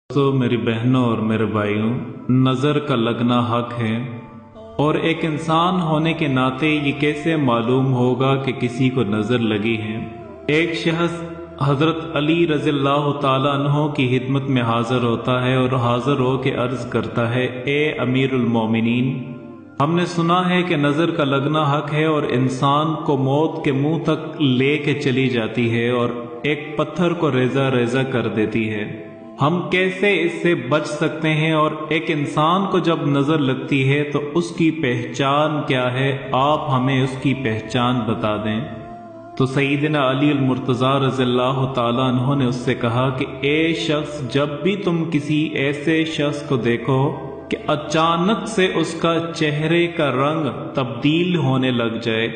दोस्तों, मेरी बहनों और मेरे भाइयों, नज़र का लगना हक है और एक इंसान होने के नाते ये कैसे मालूम होगा कि किसी को नज़र लगी है। एक शख्स हज़रत अली रज़ियल्लाहु ताला अन्हो की खिदमत में हाज़िर होता है और हाज़िर हो के अर्ज़ करता है, ए अमीरुल मोमिनीन, हमने सुना है कि नज़र का लगना हक है और इंसान को मौत के मुंह तक ले के चली जाती है और एक पत्थर को रेजा रेजा कर देती है। हम कैसे इससे बच सकते हैं और एक इंसान को जब नज़र लगती है तो उसकी पहचान क्या है, आप हमें उसकी पहचान बता दें। तो सईदना अली अल-मुर्तज़ा रज़ियल्लाहु ताला अन्हो ने उससे कहा कि ए शख्स, जब भी तुम किसी ऐसे शख्स को देखो कि अचानक से उसका चेहरे का रंग तब्दील होने लग जाए,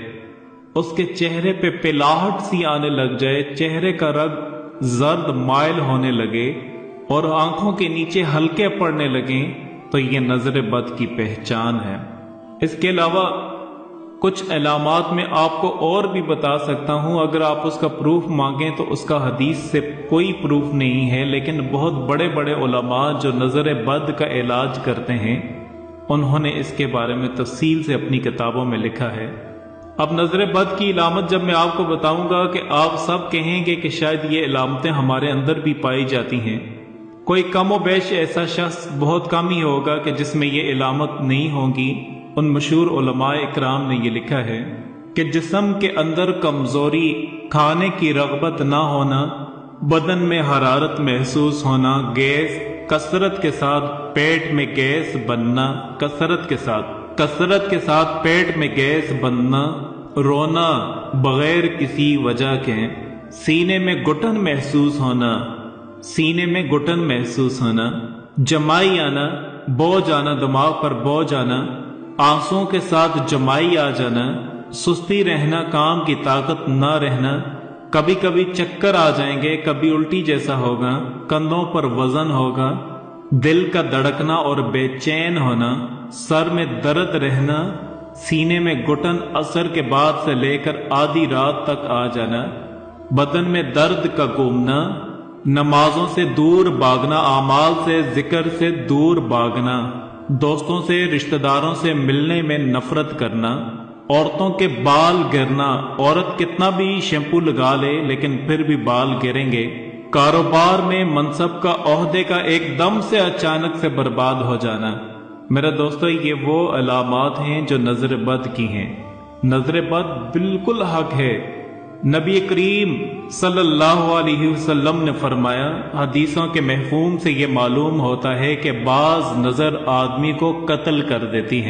उसके चेहरे पे पिलाहट सी आने लग जाए, चेहरे का रंग जर्द माइल होने लगे और आंखों के नीचे हल्के पड़ने लगे, तो ये नजर बद की पहचान है। इसके अलावा कुछ अलामात में आपको और भी बता सकता हूं, अगर आप उसका प्रूफ मांगें तो उसका हदीस से कोई प्रूफ नहीं है, लेकिन बहुत बड़े बड़े उलमा जो नजर बद का इलाज करते हैं उन्होंने इसके बारे में तफसील से अपनी किताबों में लिखा है। अब नजर बद की इलामत जब मैं आपको बताऊंगा कि आप सब कहेंगे कि शायद ये इलामतें हमारे अंदर भी पाई जाती हैं। कोई कम व बेश ऐसा शख्स बहुत कम ही होगा कि जिसमें ये इलामत नहीं होगी। उन मशहूर उलमाए इकराम ने ये लिखा है कि जिस्म के अंदर कमजोरी, खाने की रगबत ना होना, बदन में हरारत महसूस होना, गैस, कसरत के साथ पेट में गैस बनना, कसरत के साथ पेट में गैस बनना, रोना बगैर किसी वजह के, सीने में घुटन महसूस होना, जमाई आना, बोझ आना, दिमाग पर बोझ आना, आंसुओं के साथ जमाई आ जाना, सुस्ती रहना, काम की ताकत ना रहना, कभी कभी चक्कर आ जाएंगे, कभी उल्टी जैसा होगा, कंधों पर वजन होगा, दिल का धड़कना और बेचैन होना, सर में दर्द रहना, सीने में घुटन असर के बाद से लेकर आधी रात तक आ जाना, बदन में दर्द का घूमना, नमाजों से दूर भागना, आमाल से, जिक्र से दूर भागना, दोस्तों से, रिश्तेदारों से मिलने में नफरत करना, औरतों के बाल गिरना, औरत कितना भी शैम्पू लगा ले लेकिन फिर भी बाल गिरेंगे, कारोबार में मनसब का, ओहदे का एकदम से अचानक से बर्बाद हो जाना। मेरे दोस्तों, ये वो अलामात हैं जो नजर बद की हैं। नजर बद बिल्कुल हक है। नबी करीम सल्लल्लाहु अलैहि वसल्लम ने फरमाया, हदीसों के महफूम से ये मालूम होता है कि बाज नजर आदमी को कत्ल कर देती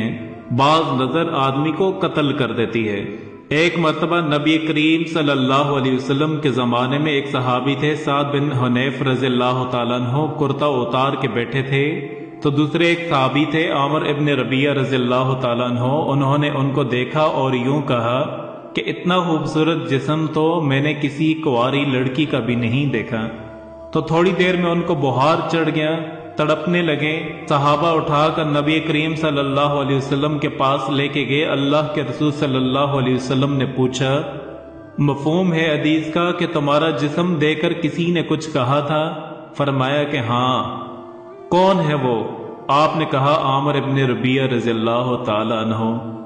हैं, एक मर्तबा नबी करीम सल्लल्लाहु अलैहि वसल्लम के ज़माने में एक सहाबी थे, साद बिन हुनैफ रज़ियल्लाहु ताला अन्हु, कुर्ता उतार के बैठे थे। तो दूसरे एक सहाबी थे, आमिर इब्न रबिया रज़ियल्लाहु ताला अन्हु, उन्होंने उनको देखा और यूं कहा कि इतना खूबसूरत जिस्म तो मैंने किसी कुंवारी लड़की का भी नहीं देखा। तो थोड़ी देर में उनको बुखार चढ़ गया, तड़पने लगे। सहाबा उठाकर नबी करीम सल्लल्लाहु अलैहि वसल्लम के पास लेके गए। अल्लाह के रसूल सल्लल्लाहु अलैहि वसल्लम ने पूछा, मफहूम है हदीस का कि तुम्हारा जिस्म देखकर किसी ने कुछ कहा था? फरमाया कि हाँ। कौन है वो? आपने कहा आमिर इब्न रबिया रज़ियल्लाहु ताला अन्हु।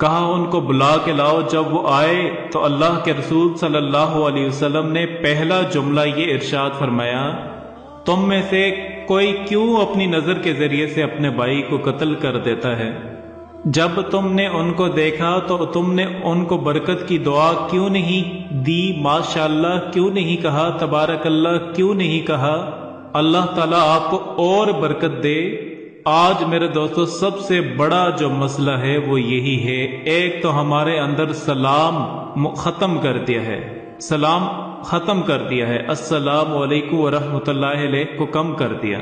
कहा उनको बुला के लाओ। जब वो आए तो अल्लाह के रसूल सल्लल्लाहु अलैहि वसल्लम ने पहला जुमला ये इरशाद फरमाया, तुम में से कोई क्यों अपनी नजर के जरिए से अपने भाई को कत्ल कर देता है? जब तुमने उनको देखा तो तुमने उनको बरकत की दुआ क्यों नहीं दी? माशाअल्लाह क्यों नहीं कहा? तबारकल्लाह क्यों नहीं कहा? अल्लाह ताला आपको और बरकत दे। आज मेरे दोस्तों, सबसे बड़ा जो मसला है वो यही है, एक तो हमारे अंदर सलाम खत्म कर दिया है, अस्सलामु अलैकुम व रहमतुल्लाहि अलैहि को कम कर दिया।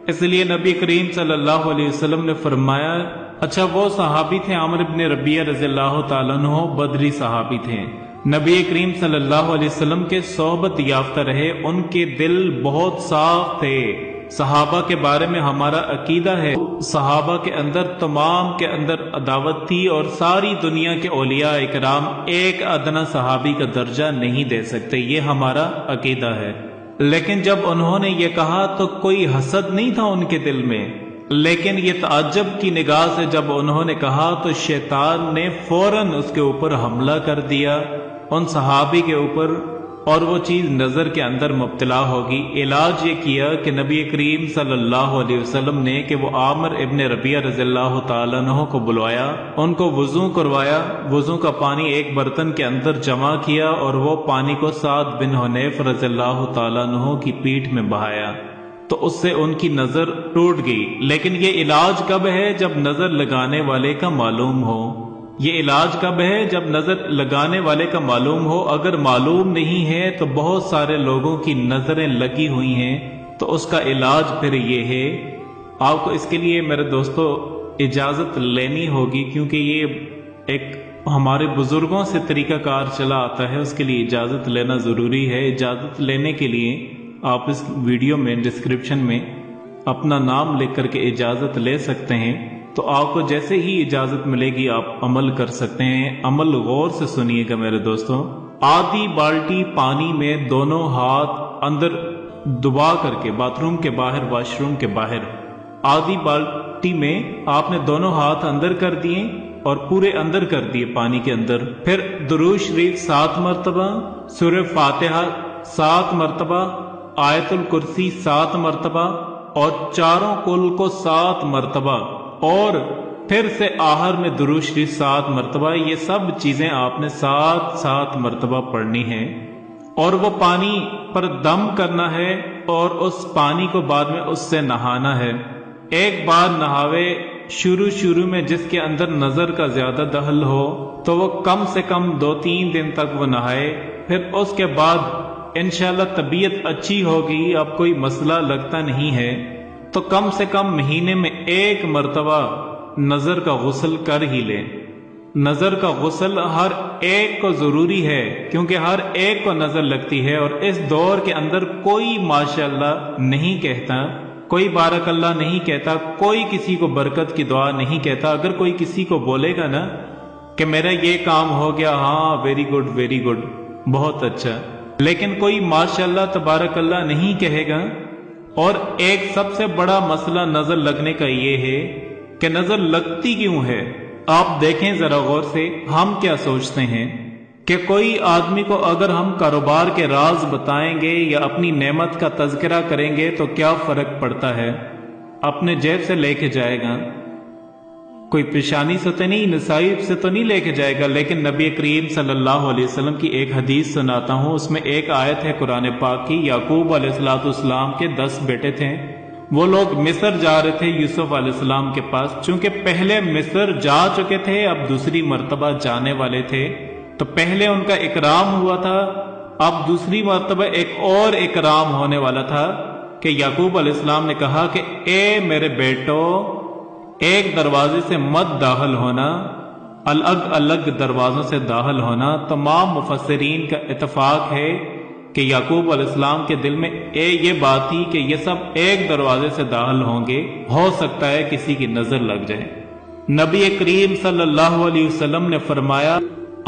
इसलिए नबी करीम सल्लल्लाहु अलैहि वसल्लम ने फरमाया, अच्छा वो सहाबी थे आमिर इब्न रबिया रज़ियल्लाहु ताला अन्हु, बदरी सहाबी थे, नबी करीम सल्लल्लाहु अलैहि वसल्लम के सोहबत याफ्ता रहे, उनके दिल बहुत साफ थे। सहाबा के बारे में हमारा अकीदा है, सहाबा के अंदर तमाम के अंदर अदावत थी और सारी दुनिया के औलिया इकराम एक अदना सहाबी का दर्जा नहीं दे सकते, ये हमारा अकीदा है। لیکن جب انہوں نے یہ کہا تو کوئی حسد نہیں تھا ان کے دل میں، لیکن یہ تعجب کی نگاہ سے جب انہوں نے کہا تو شیطان نے فوراً اس کے اوپر حملہ کر دیا، ان صحابی کے اوپر، اور وہ چیز نظر کے اندر مبتلا ہوگی۔ علاج یہ کیا کہ نبی کریم صلی اللہ علیہ وسلم نے کہ وہ عامر ابن ربیعہ رضی اللہ تعالیٰ عنہ کو بلوایا، ان کو وضو کروایا، وضو کا پانی ایک برتن کے اندر جمع کیا اور وہ پانی کو سعد بن حنیف رضی اللہ تعالیٰ عنہ کی پیٹھ میں بہایا، تو اس سے ان کی نظر ٹوٹ گئی۔ لیکن یہ علاج کب ہے؟ جب نظر لگانے والے کا معلوم ہو۔ یہ علاج کب ہے؟ جب نظر لگانے والے کا معلوم ہو۔ اگر معلوم نہیں ہے تو بہت سارے لوگوں کی نظریں لگی ہوئی ہیں، تو اس کا علاج پھر یہ ہے، آپ کو اس کے لیے میرے دوستو اجازت لینی ہوگی، کیونکہ یہ ایک ہمارے بزرگوں سے طریقہ کار چلا آتا ہے، اس کے لیے اجازت لینا ضروری ہے۔ اجازت لینے کے لیے آپ اس ویڈیو میں ڈسکرپشن میں اپنا نام لکھ کر کے اجازت لے سکتے ہیں، تو آپ کو جیسے ہی اجازت ملے گی آپ عمل کر سکتے ہیں۔ عمل غور سے سنیے گا میرے دوستوں۔ آدھی بالٹی پانی میں دونوں ہاتھ اندر دبا کر کے، باتھ روم کے باہر، واش روم کے باہر، آدھی بالٹی میں آپ نے دونوں ہاتھ اندر کر دیے اور پورے اندر کر دیے پانی کے اندر، پھر درود شریف 7 مرتبہ، سورہ فاتحہ 7 مرتبہ، آیت الکرسی 7 مرتبہ اور چاروں کل کو 7 مرتبہ، اور پھر سے آخر میں درود شریف 7 مرتبہ۔ یہ سب چیزیں آپ نے 7 مرتبہ پڑھنی ہیں، اور وہ پانی پر دم کرنا ہے، اور اس پانی کو بعد میں اس سے نہانا ہے۔ ایک بار نہاوے شروع میں جس کے اندر نظر کا زیادہ دخل ہو تو وہ کم سے کم 2-3 دن تک وہ نہائے، پھر اس کے بعد انشاءاللہ طبیعت اچھی ہوگی، اب کوئی مسئلہ لگتا نہیں ہے، تو کم سے کم مہینے میں 1 مرتبہ نظر کا غسل کر ہی لیں۔ نظر کا غسل ہر ایک کو ضروری ہے، کیونکہ ہر ایک کو نظر لگتی ہے، اور اس دور کے اندر کوئی ماشاءاللہ نہیں کہتا، کوئی بارک اللہ نہیں کہتا، کوئی کسی کو برکت کی دعا نہیں کہتا۔ اگر کوئی کسی کو بولے گا نا کہ میرا یہ کام ہو گیا، ہاں ویری گڈ، بہت اچھا، لیکن کوئی ماشاءاللہ تبارک اللہ نہیں کہے گا۔ اور ایک سب سے بڑا مسئلہ نظر لگنے کا یہ ہے کہ نظر لگتی کیوں ہے؟ آپ دیکھیں ذرا غور سے، ہم کیا سوچتے ہیں کہ کوئی آدمی کو اگر ہم کاروبار کے راز بتائیں گے یا اپنی نعمت کا تذکرہ کریں گے تو کیا فرق پڑتا ہے؟ اپنے جیب سے لے کے جائے گا، کوئی پیشانی سے تو نہیں، نصائب سے تو نہیں لے کے جائے گا۔ لیکن نبی کریم صلی اللہ علیہ وسلم کی ایک حدیث سناتا ہوں، اس میں ایک آیت ہے قرآن پاک کی۔ یعقوب علیہ السلام کے 10 بیٹے تھے، وہ لوگ مصر جا رہے تھے یوسف علیہ السلام کے پاس، چونکہ پہلے مصر جا چکے تھے، اب دوسری مرتبہ جانے والے تھے، تو پہلے ان کا اکرام ہوا تھا، اب دوسری مرتبہ ایک اور اکرام ہونے والا تھا کہ یعقوب علیہ السلام نے کہا کہ اے میرے بیٹو، ایک دروازے سے مت داخل ہونا، الگ الگ دروازوں سے داخل ہونا۔ تمام مفسرین کا اتفاق ہے کہ یعقوب علیہ السلام کے دل میں یہ بات تھی کہ یہ سب ایک دروازے سے داخل ہوں گے، ہو سکتا ہے کسی کی نظر لگ جائے۔ نبی کریم صلی اللہ علیہ وسلم نے فرمایا،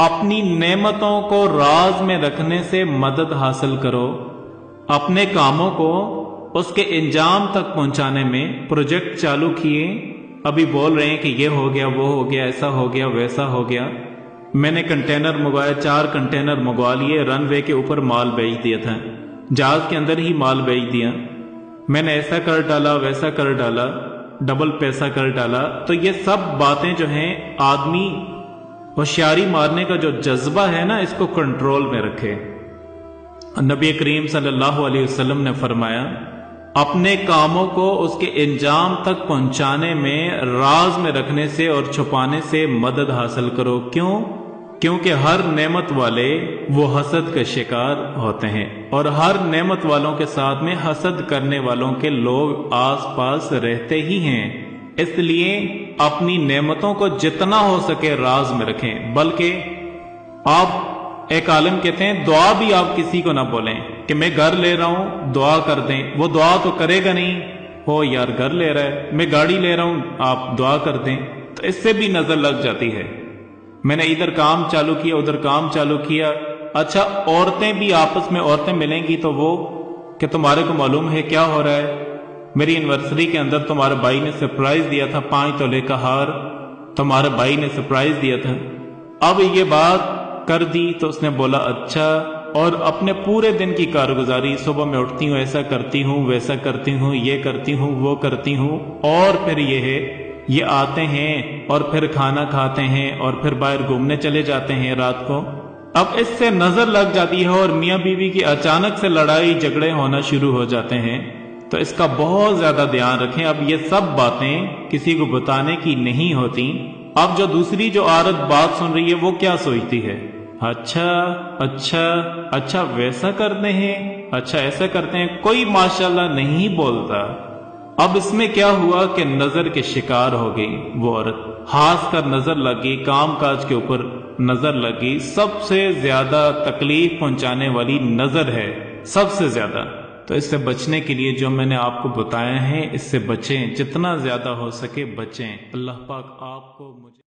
اپنی نعمتوں کو راز میں رکھنے سے مدد حاصل کرو، اپنے کاموں کو اس کے انجام تک پہنچانے میں پروجیکٹ چالو کیے، ابھی بول رہے ہیں کہ یہ ہو گیا، وہ ہو گیا، ایسا ہو گیا، ویسا ہو گیا، میں نے کنٹینر منگوایا، 4 کنٹینر منگوا لیے، رن وے کے اوپر مال بیچ دیا تھا، جہاز کے اندر ہی مال بیچ دیا، میں نے ایسا کر ڈالا، ویسا کر ڈالا، ڈبل پیسہ کر ڈالا۔ تو یہ سب باتیں جو ہیں، آدمی ہوشیاری مارنے کا جو جذبہ ہے نا، اس کو کنٹرول میں رکھے۔ نبی کریم صلی اللہ علیہ وسلم نے فرمایا، اپنے کاموں کو اس کے انجام تک پہنچانے میں راز میں رکھنے سے اور چھپانے سے مدد حاصل کرو۔ کیوں؟ کیونکہ ہر نعمت والے وہ حسد کا شکار ہوتے ہیں، اور ہر نعمت والوں کے ساتھ میں حسد کرنے والوں کے لوگ آس پاس رہتے ہی ہیں۔ اس لیے اپنی نعمتوں کو جتنا ہو سکے راز میں رکھیں، بلکہ آپ ایک عالم کہتے ہیں دعا بھی آپ کسی کو نہ بولیں کہ میں گھر لے رہا ہوں دعا کر دیں، وہ دعا تو کرے گا نہیں، ہو یار گھر لے رہا ہے، میں گاڑی لے رہا ہوں آپ دعا کر دیں، تو اس سے بھی نظر لگ جاتی ہے۔ میں نے ادھر کام چالو کیا، ادھر کام چالو کیا۔ اچھا، عورتیں بھی آپس میں عورتیں ملیں گی تو وہ کہ तुम्हारे को मालूम है क्या हो रहा है, मेरी एनिवर्सरी के अंदर तुम्हारे भाई ने सरप्राइज दिया था, 5 तोले का हार तुम्हारे भाई ने सरप्राइज दिया था। अब ये बात कर दी तो उसने बोला अच्छा, और अपने पूरे दिन की कारगुजारी, सुबह में उठती हूँ, ऐसा करती हूँ, वैसा करती हूँ, ये करती हूँ, वो करती हूँ, और फिर ये आते हैं और फिर खाना खाते हैं और फिर बाहर घूमने चले जाते हैं रात को। अब इससे नजर लग जाती है और मियाँ बीवी की अचानक से लड़ाई झगड़े होना शुरू हो जाते हैं। तो इसका बहुत ज्यादा ध्यान रखें। अब ये सब बातें किसी को बताने की नहीं होती। अब जो दूसरी जो औरत बात सुन रही है वो क्या सोचती है, अच्छा अच्छा अच्छा वैसा करते हैं, अच्छा ऐसा करते हैं, कोई माशाल्लाह नहीं बोलता। अब इसमें क्या हुआ कि नजर के शिकार हो गई वो औरत, खास कर नजर लगी, काम काज के ऊपर नजर लगी। सबसे ज्यादा तकलीफ पहुंचाने वाली नजर है, सबसे ज्यादा। तो इससे बचने के लिए जो मैंने आपको बताया है, इससे बचें, जितना ज्यादा हो सके बचें। अल्लाह पाक आपको मुझे